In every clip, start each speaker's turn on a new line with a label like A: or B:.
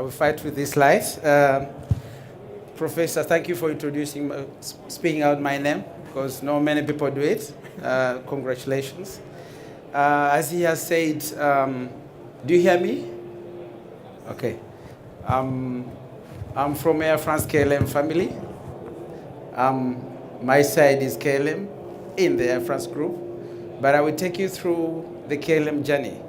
A: I will fight with these slides. Professor, thank you for speaking out my name, because not many people do it. Congratulations. As he has said, do you hear me? Okay. I'm from Air France KLM family. My side is KLM in the Air France group, but I will take you through the KLM journey.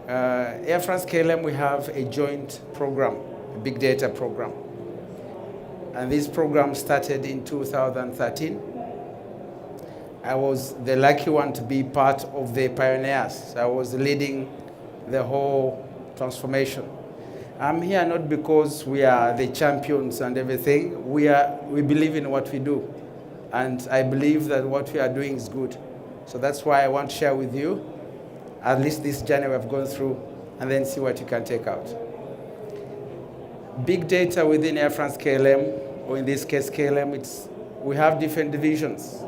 A: Air France KLM, we have a joint program, a big data program. And this program started in 2013. I was the lucky one to be part of the pioneers. I was leading the whole transformation. I'm here not because we are the champions and everything. We believe in what we do. And I believe that what we are doing is good. So that's why I want to share with you at least this journey we've gone through, and then see what you can take out. Big data within Air France KLM, or in this case KLM, we have different divisions.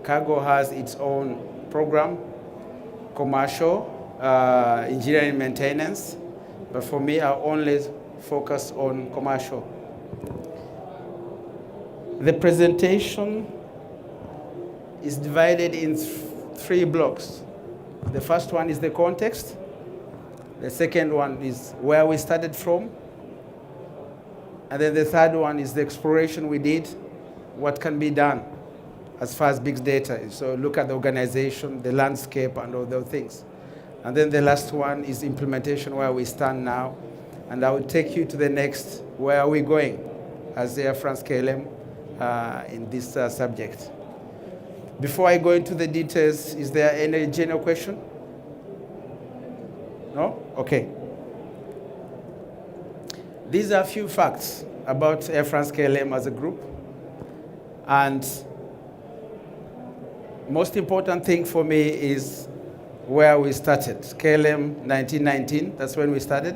A: Cargo has its own program, commercial, engineering maintenance, but for me, I only focus on commercial. The presentation is divided in three blocks. The first one is the context. The second one is where we started from. And then the third one is the exploration we did, what can be done as far as big data is. So look at the organization, the landscape, and all those things. And then the last one is implementation, where we stand now. And I will take you to the next, where are we going as Air France KLM in this subject. Before I go into the details, is there any general question? No? Okay. These are a few facts about Air France KLM as a group. And most important thing for me is where we started. KLM 1919, that's when we started.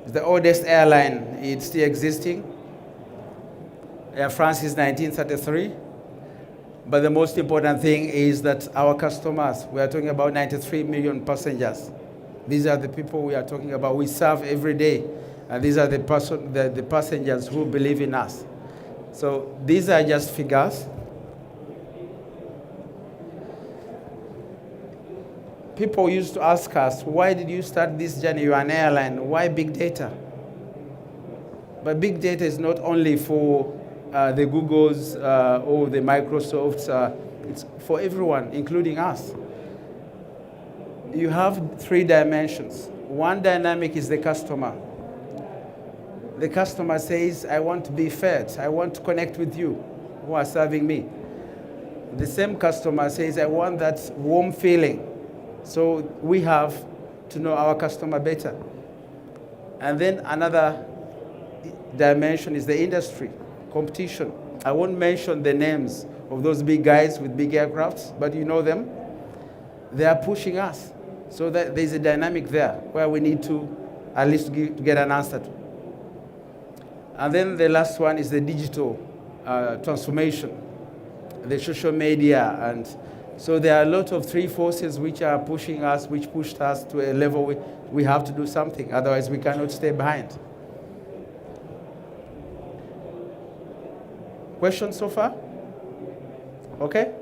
A: It's the oldest airline, it's still existing. Air France is 1933. But the most important thing is that our customers, we are talking about 93 million passengers. These are the people we are talking about. We serve every day. And these are the passengers who believe in us. So these are just figures. People used to ask us, why did you start this journey? You're an airline. Why big data? But big data is not only for the Googles or the Microsofts, it's for everyone, including us. You have three dimensions. One dynamic is the customer. The customer says, I want to be fed. I want to connect with you who are serving me. The same customer says, I want that warm feeling. So we have to know our customer better. And then another dimension is the industry. Competition. I won't mention the names of those big guys with big aircrafts, but you know them. They are pushing us. So that there's a dynamic there where we need to at least get an answer to. And then the last one is the digital transformation, the social media. And so there are a lot of three forces which are pushing us, which pushed us to a level we have to do something. Otherwise, we cannot stay behind. Questions so far? Okay.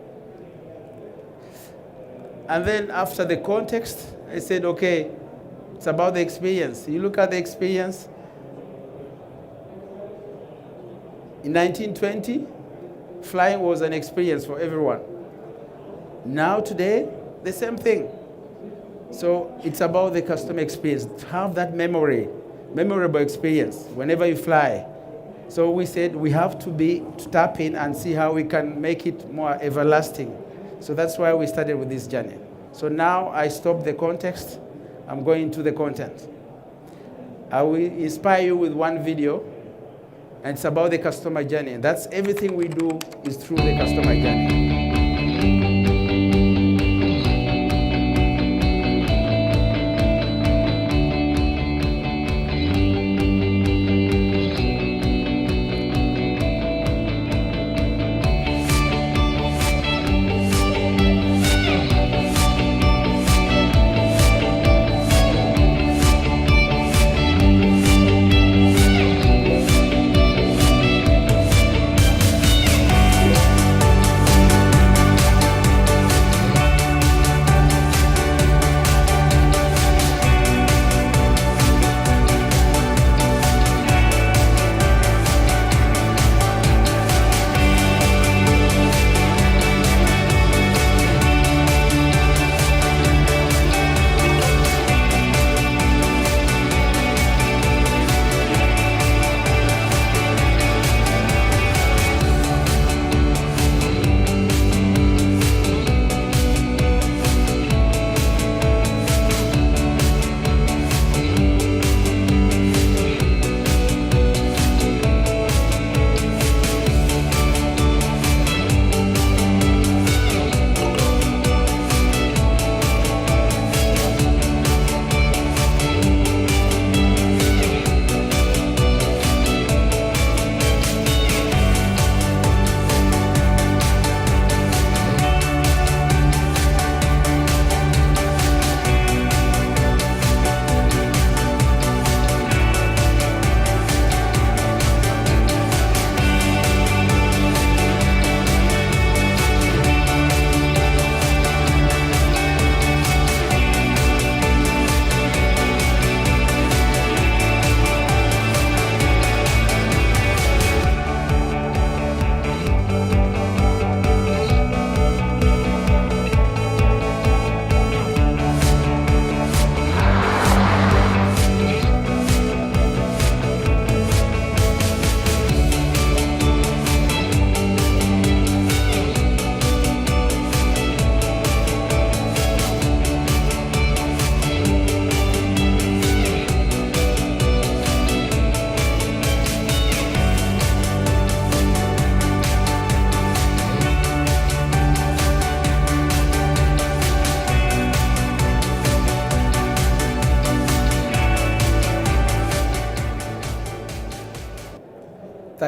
A: And then after the context, I said, okay, it's about the experience. You look at the experience. In 1920, flying was an experience for everyone. Now today, the same thing. So it's about the customer experience. To have that memorable experience whenever you fly. So we said we have to tap in and see how we can make it more everlasting. So that's why we started with this journey. So now I stop the context. I'm going to the content. I will inspire you with one video, and it's about the customer journey. That's everything we do is through the customer journey.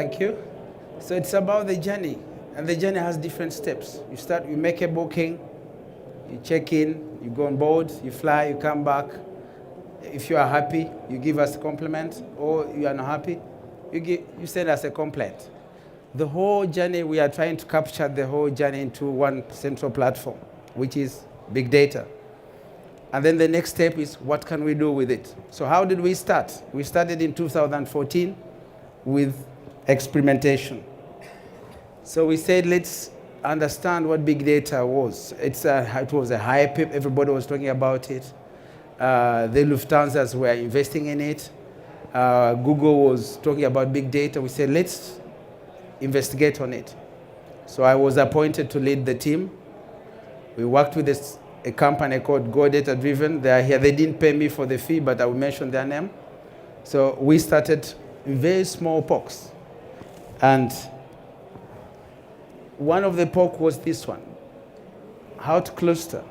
A: Thank you. So it's about the journey, and the journey has different steps. You make a booking, you check in, you go on board, you fly, you come back. If you are happy, you give us a compliment, or you are not happy, you send us a complaint. The whole journey, we are trying to capture the whole journey into one central platform, which is big data. And then the next step is, what can we do with it? So how did we start? We started in 2014 with experimentation. So we said, let's understand what big data was. It was a hype, everybody was talking about it. The Lufthansas were investing in it. Google was talking about big data. We said, let's investigate on it. So I was appointed to lead the team. We worked with a company called Go Data Driven. They are here. They didn't pay me for the fee, but I will mention their name. So we started in very small POCs. And one of the POC was this one, how to cluster.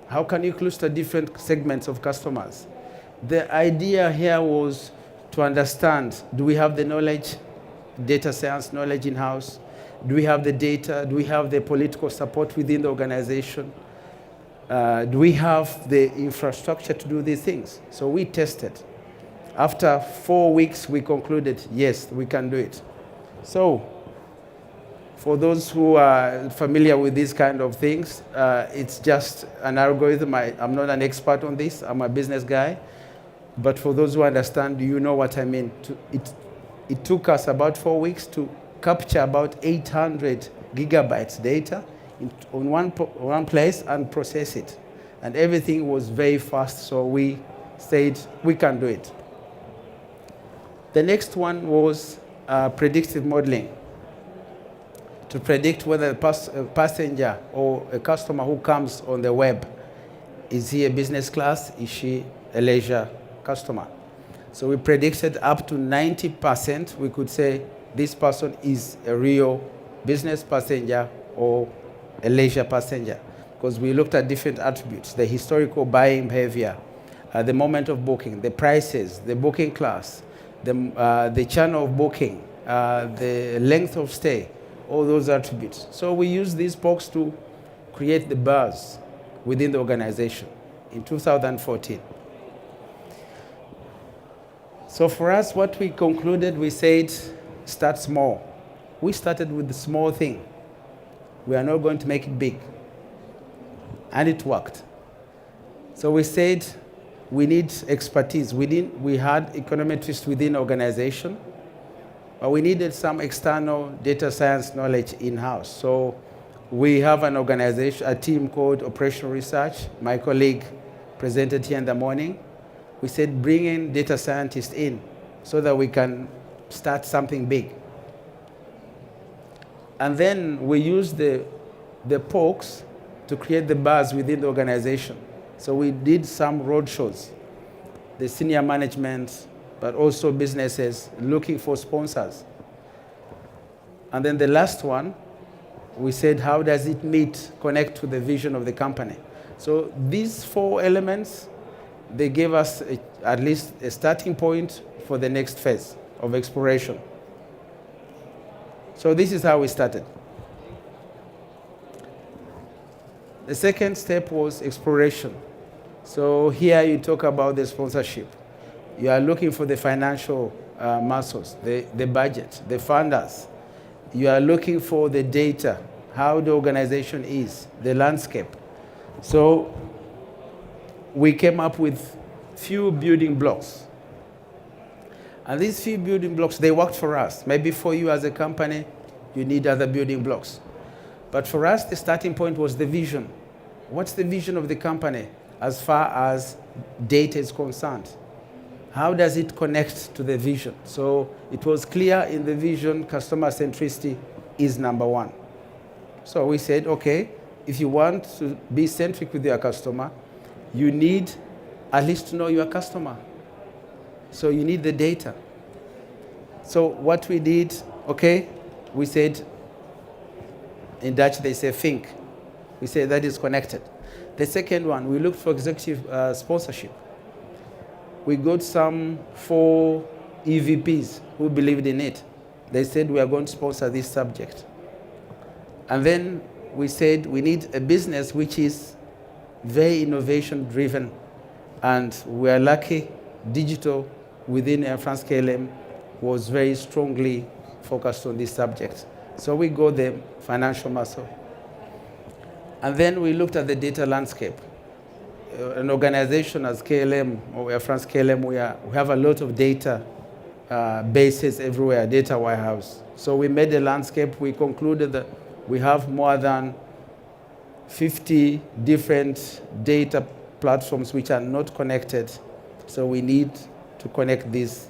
A: How can you cluster different segments of customers? The idea here was to understand, do we have the knowledge, data science knowledge in-house? Do we have the data? Do we have the political support within the organization? Do we have the infrastructure to do these things? So we tested. After 4 weeks, we concluded, yes, we can do it. So for those who are familiar with these kind of things, it's just an algorithm. I'm not an expert on this. I'm a business guy. But for those who understand, you know what I mean. It took us about 4 weeks to capture about 800 gigabytes data on one place and process it. And everything was very fast, so we said we can do it. The next one was predictive modeling, to predict whether a passenger or a customer who comes on the web, is he a business class, is she a leisure customer? So we predicted up to 90%, we could say this person is a real business passenger or a leisure passenger, because we looked at different attributes, the historical buying behavior, the moment of booking, the prices, the booking class, the channel of booking, the length of stay, all those attributes. So we use these POCs to create the buzz within the organization in 2014. So for us, what we concluded, we said, start small. We started with the small thing. We are not going to make it big. And it worked. So we said, we need expertise. We had econometrists within the organization, but we needed some external data science knowledge in-house. So we have an organization, a team called Operational Research. My colleague presented here in the morning. We said, bring in data scientists in so that we can start something big. And then we used the POCs to create the buzz within the organization. So we did some roadshows, the senior management, but also businesses looking for sponsors. And then the last one, we said, how does it connect to the vision of the company? So these 4 elements, they gave us at least a starting point for the next phase of exploration. So this is how we started. The second step was exploration. So here you talk about the sponsorship. You are looking for the financial muscles, the budget, the funders. You are looking for the data, how the organization is, the landscape. So we came up with few building blocks. And these few building blocks, they worked for us. Maybe for you as a company, you need other building blocks. But for us, the starting point was the vision. What's the vision of the company as far as data is concerned? How does it connect to the vision? So it was clear in the vision, customer centricity is number 1. So we said, okay, if you want to be centric with your customer, you need at least to know your customer. So you need the data. So what we did, okay, we said, in Dutch they say think. We say that is connected. The second one, we looked for executive sponsorship. We got some 4 EVPs who believed in it. They said we are going to sponsor this subject. And then we said we need a business which is very innovation driven. And we are lucky, digital within Air France KLM was very strongly focused on this subject. So we got the financial muscle. And then we looked at the data landscape. An organization as KLM, or Air France KLM, we have a lot of data bases everywhere, data warehouse. So we made a landscape. We concluded that we have more than 50 different data platforms which are not connected. So we need to connect these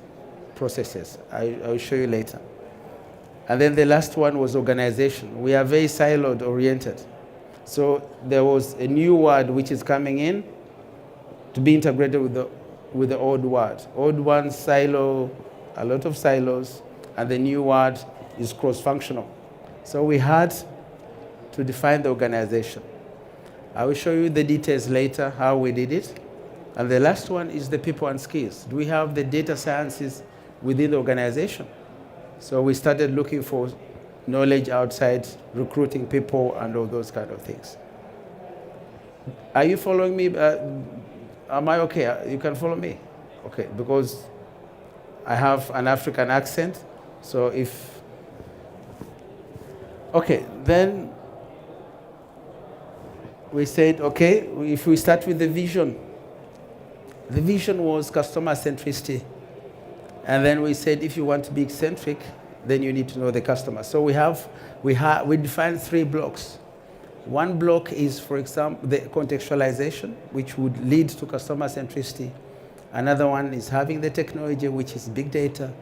A: processes. I'll show you later. And then the last one was organization. We are very siloed oriented. So there was a new word which is coming in to be integrated with the old word. Old one, silo, a lot of silos, and the new word is cross-functional. So we had to define the organization. I will show you the details later, how we did it. And the last one is the people and skills. Do we have the data sciences within the organization? So we started looking for knowledge outside, recruiting people, and all those kind of things. Are you following me? Am I okay? You can follow me? Okay, because I have an African accent, so if... Okay, then we said, okay, if we start with the vision was customer centricity. And then we said, if you want to be eccentric, then you need to know the customer. So we defined 3 blocks. One block is, for example, the contextualization, which would lead to customer centricity. Another one is having the technology, which is big data.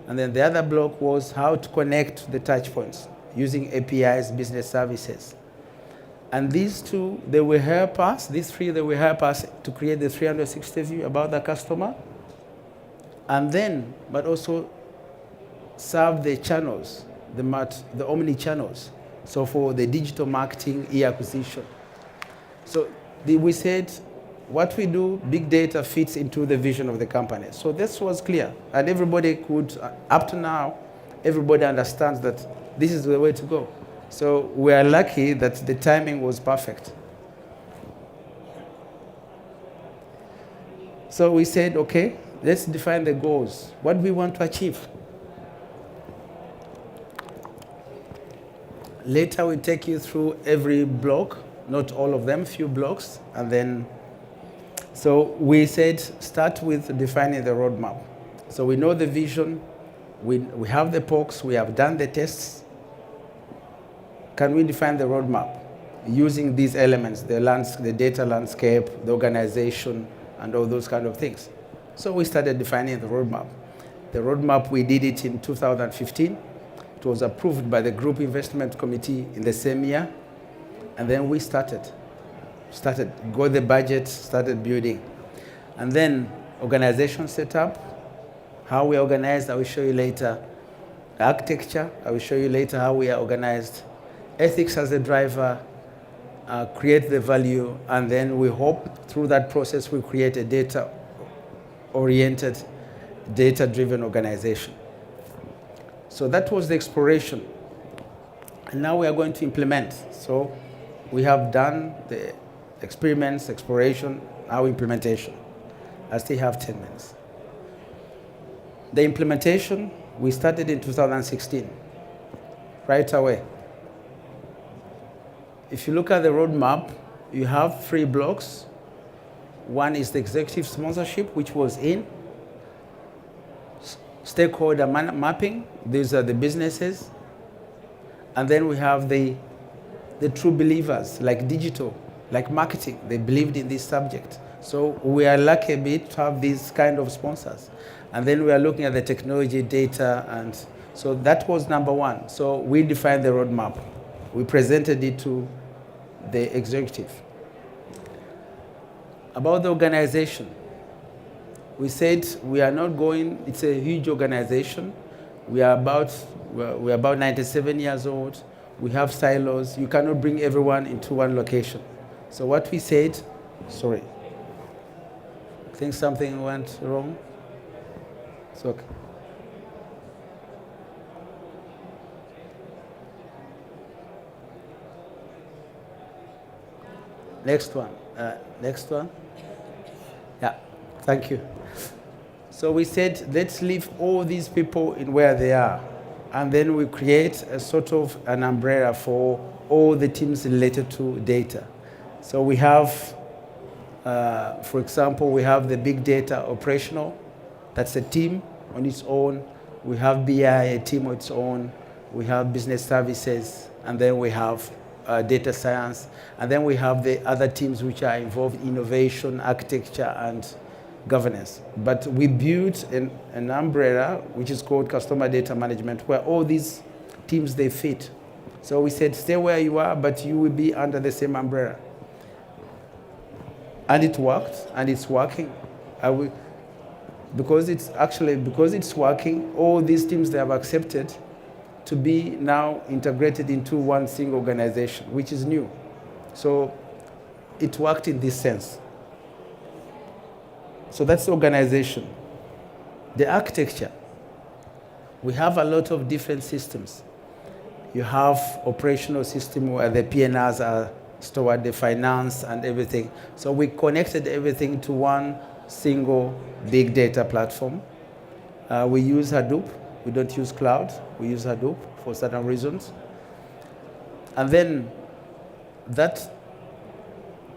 A: And then the other block was how to connect the touch points using APIs, business services. And these 2, they will help us, these 3, they will help us to create the 360 view about the customer. And then, but also serve the channels, the omni-channels. So for the digital marketing, e-acquisition. So we said, what we do, big data fits into the vision of the company. So this was clear. And everybody could, up to now, everybody understands that this is the way to go. So we are lucky that the timing was perfect. So we said, okay, let's define the goals. What do we want to achieve? Later we take you through every block, not all of them, few blocks, and then, so we said start with defining the roadmap. So we know the vision, we have the POCs, we have done the tests. Can we define the roadmap using these elements, the data landscape, the organization, and all those kind of things? So we started defining the roadmap. The roadmap, we did it in 2015. It was approved by the Group Investment Committee in the same year. And then we got the budget, started building. And then organization set up, how we organized, I will show you later. Architecture, I will show you later how we are organized. Ethics as a driver, create the value, and then we hope through that process we create a data-oriented, data-driven organization. So that was the exploration. And now we are going to implement. So we have done the experiments, exploration, now implementation. I still have 10 minutes. The implementation, we started in 2016, right away. If you look at the roadmap, you have 3 blocks. One is the executive sponsorship, which was in. Stakeholder mapping, these are the businesses. And then we have the true believers, like digital, like marketing. They believed in this subject. So we are lucky a bit to have these kind of sponsors. And then we are looking at the technology, data, and so that was number 1. So we defined the roadmap. We presented it to the executive. About the organization, we said we are not going, it's a huge organization. We're about 97 years old. We have silos. You cannot bring everyone into one location. So what we said, sorry, I think something went wrong. It's okay. Next one. Next one. Yeah, thank you. So we said, let's leave all these people in where they are. And then we create a sort of an umbrella for all the teams related to data. So we have, for example, we have the big data operational. That's a team on its own. We have BI, a team on its own. We have business services. And then we have data science. And then we have the other teams which are involved in innovation, architecture, and governance. But we built an umbrella which is called customer data management, where all these teams, they fit. So we said, stay where you are, but you will be under the same umbrella. And it worked, and it's working. Because it's working, all these teams, they have accepted to be now integrated into one single organization, which is new. So it worked in this sense. So that's the organization. The architecture. We have a lot of different systems. You have operational system where the P&Rs are stored, the finance and everything. So we connected everything to one single big data platform. We use Hadoop. We don't use cloud. We use Hadoop for certain reasons. And then that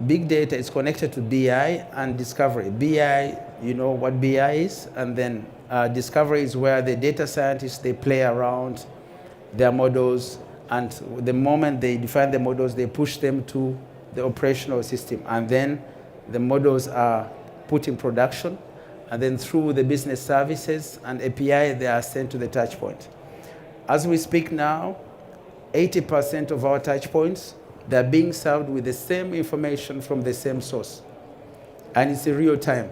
A: big data is connected to BI and discovery. BI, you know what BI is, and then discovery is where the data scientists, they play around their models, and the moment they define the models, they push them to the operational system, and then the models are put in production, and then through the business services and API, they are sent to the touch point. As we speak now, 80% of our touch points, they're being served with the same information from the same source. And it's in real time,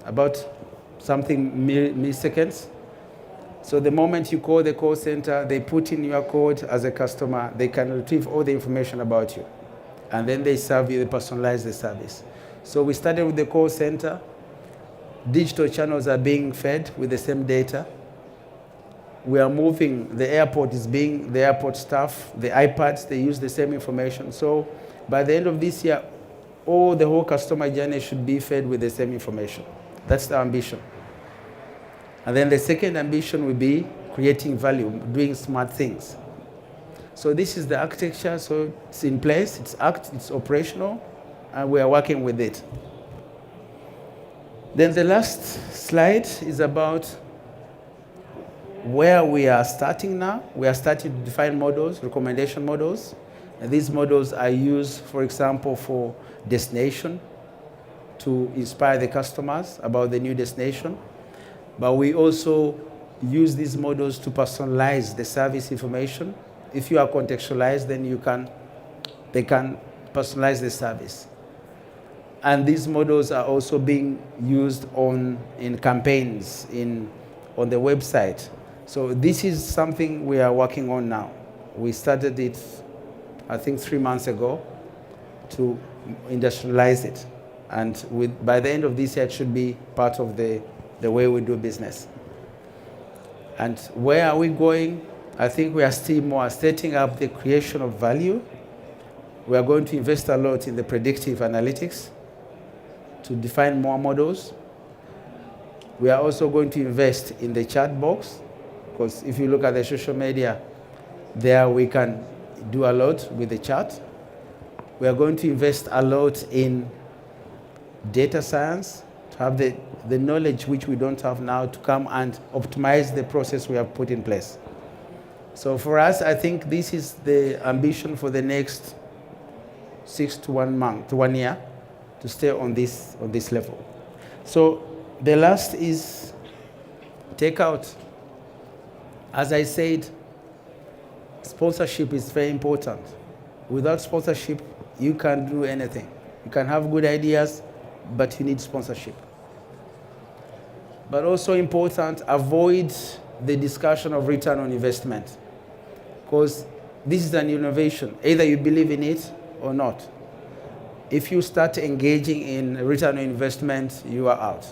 A: about something milliseconds. So the moment you call the call center, they put in your code as a customer, they can retrieve all the information about you. And then they serve you, they personalize the service. So we started with the call center. Digital channels are being fed with the same data. We are moving, the airport is being, the airport staff, the iPads, they use the same information. So by the end of this year, the whole customer journey should be fed with the same information. That's the ambition. And then the second ambition will be creating value, doing smart things. So this is the architecture, so it's in place, it's operational, and we are working with it. Then the last slide is about where we are starting now. We are starting to define models, recommendation models. And these models are used, for example, for destination, to inspire the customers about the new destination. But we also use these models to personalize the service information. If you are contextualized, then they can personalize the service. And these models are also being used in campaigns, on the website. So this is something we are working on now. We started it, I think, 3 months ago to industrialize it. And by the end of this year, it should be part of the way we do business. And where are we going? I think we are still more setting up the creation of value. We are going to invest a lot in the predictive analytics to define more models. We are also going to invest in the chat box, because if you look at the social media, there we can do a lot with the chat. We are going to invest a lot in data science, to have the knowledge which we don't have now, to come and optimize the process we have put in place. So for us, I think this is the ambition for the next 6 to 1 month, to 1 year, to stay on this level. So the last is takeout. As I said, sponsorship is very important. Without sponsorship, you can't do anything. You can have good ideas, but you need sponsorship. But also important, avoid the discussion of return on investment, because this is an innovation. Either you believe in it or not. If you start engaging in return on investment, you are out,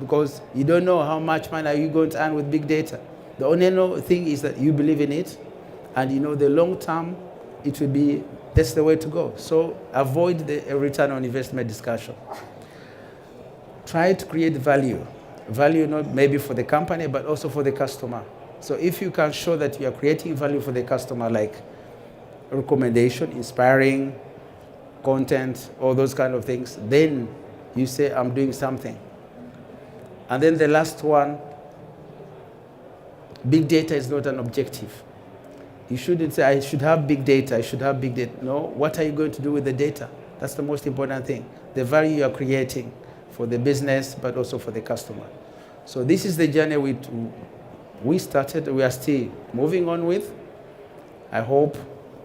A: because you don't know how much money are you going to earn with big data. The only thing is that you believe in it, and you know the long term, it will be That's the way to go. So avoid the return on investment discussion. Try to create value. Value not maybe for the company, but also for the customer. So if you can show that you are creating value for the customer, like recommendation, inspiring content, all those kind of things, then you say, I'm doing something. And then the last one, big data is not an objective. You shouldn't say, I should have big data, I should have big data. No, what are you going to do with the data? That's the most important thing. The value you are creating for the business, but also for the customer. So this is the journey we started, we are still moving on with. I hope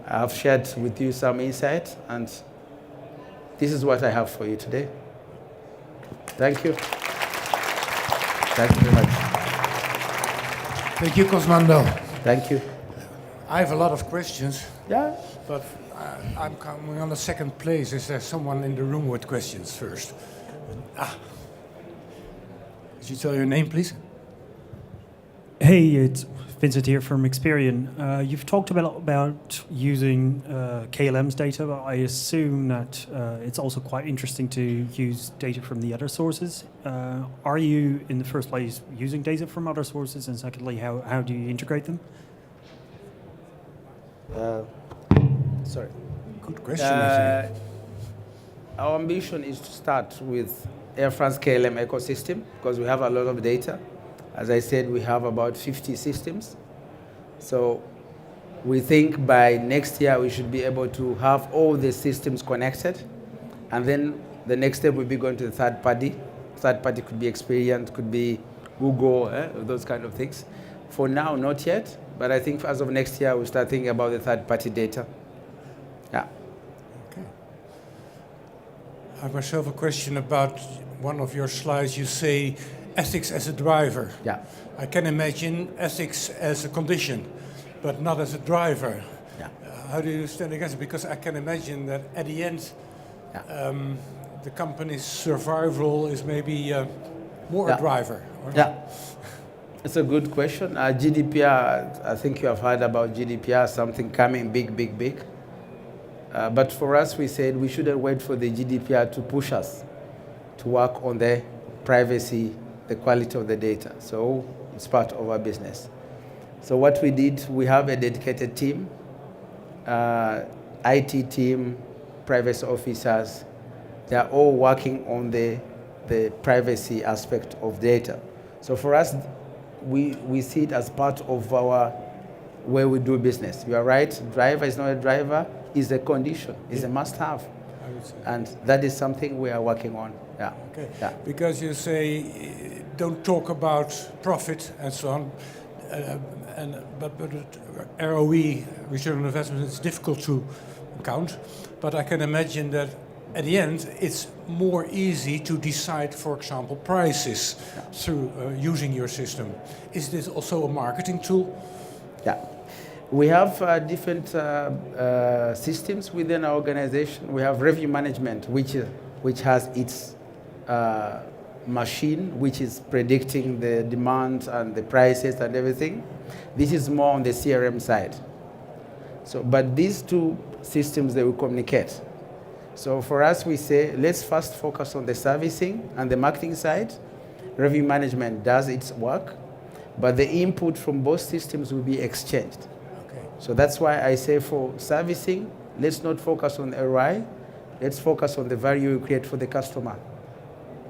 A: I have shared with you some insight, and this is what I have for you today. Thank you. Thank you very much.
B: Thank you, Cosmando.
A: Thank you.
B: I have a lot of questions.
A: Yeah.
B: But I'm coming on the second place. Is there someone in the room with questions first? Could you tell your name, please?
C: Hey, it's Vincent here from Experian. You've talked about using KLM's data, but I assume that it's also quite interesting to use data from the other sources. Are you, in the first place, using data from other sources? And secondly, how do you integrate them?
A: Sorry.
B: Good question, I think.
A: Our ambition is to start with Air France KLM ecosystem, because we have a lot of data. As I said, we have about 50 systems. So we think by next year we should be able to have all the systems connected. And then the next step will be going to the third party. Third party could be Experian, could be Google, those kind of things. For now, not yet. But I think as of next year, we'll start thinking about the third party data. Yeah.
B: Okay. I have myself a question about one of your slides. You say ethics as a driver.
A: Yeah.
B: I can imagine ethics as a condition, but not as a driver.
A: Yeah.
B: How do you stand against it? Because I can imagine that at the end, the company's survival is maybe more a driver.
A: Yeah. It's a good question. GDPR, I think you have heard about GDPR, something coming big. But for us, we said we shouldn't wait for the GDPR to push us to work on the privacy, the quality of the data. So it's part of our business. So what we did, we have a dedicated team, IT team, privacy officers. They are all working on the privacy aspect of data. So for us, we see it as part of our where we do business. You are right, driver is not a driver, is a condition, is a must-have. And that is something we are working on. Yeah.
B: Okay.
A: Yeah.
B: Because you say don't talk about profit and so on, but ROE, return on investment, is difficult to count. But I can imagine that at the end, it's more easy to decide, for example, prices through using your system. Is this also a marketing tool?
A: Yeah. We have different systems within our organization. We have revenue management, which has its machine, which is predicting the demand and the prices and everything. This is more on the CRM side. So, but these two systems, they will communicate. So for us, we say, let's first focus on the servicing and the marketing side. Revenue management does its work, but the input from both systems will be exchanged.
B: Okay.
A: So that's why I say for servicing, let's not focus on ROI, let's focus on the value we create for the customer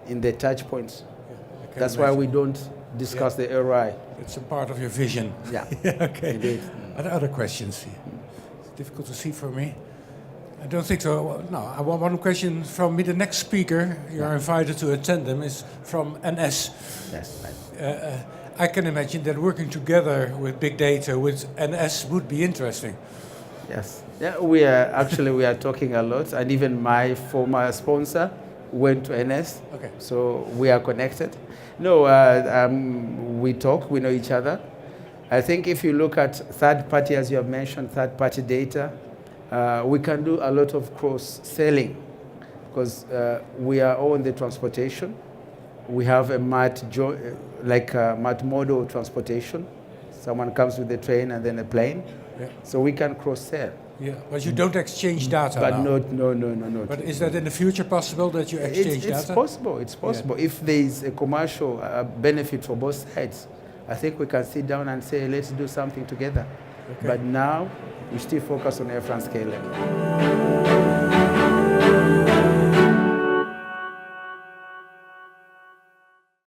A: in the touch points. Yeah, that's why we don't discuss the ROI.
B: It's a part of your vision.
A: Yeah.
B: Okay.
A: Indeed.
B: Are there other questions? It's difficult to see for me. I don't think so. No, I want one question from me. The next speaker, you are invited to attend them, is from NS.
A: Yes.
B: I can imagine that working together with big data with NS would be interesting.
A: Yes. Yeah, we are talking a lot, and even my former sponsor went to NS.
B: Okay.
A: So we are connected. No, we talk, we know each other. I think if you look at third party, as you have mentioned, third party data, we can do a lot of cross-selling because we are all in the transportation. We have a multimodal transportation. Someone comes with a train and then a plane. Yeah. So we can cross-sell.
B: Yeah, but you don't exchange data
A: But
B: now.
A: no.
B: But is that in the future possible that you exchange
A: It's
B: data?
A: possible. It's possible.
B: Yeah.
A: If there is a commercial benefit for both sides, I think we can sit down and say, let's do something together.
B: Okay.
A: But now, we still focus on Air France KLM.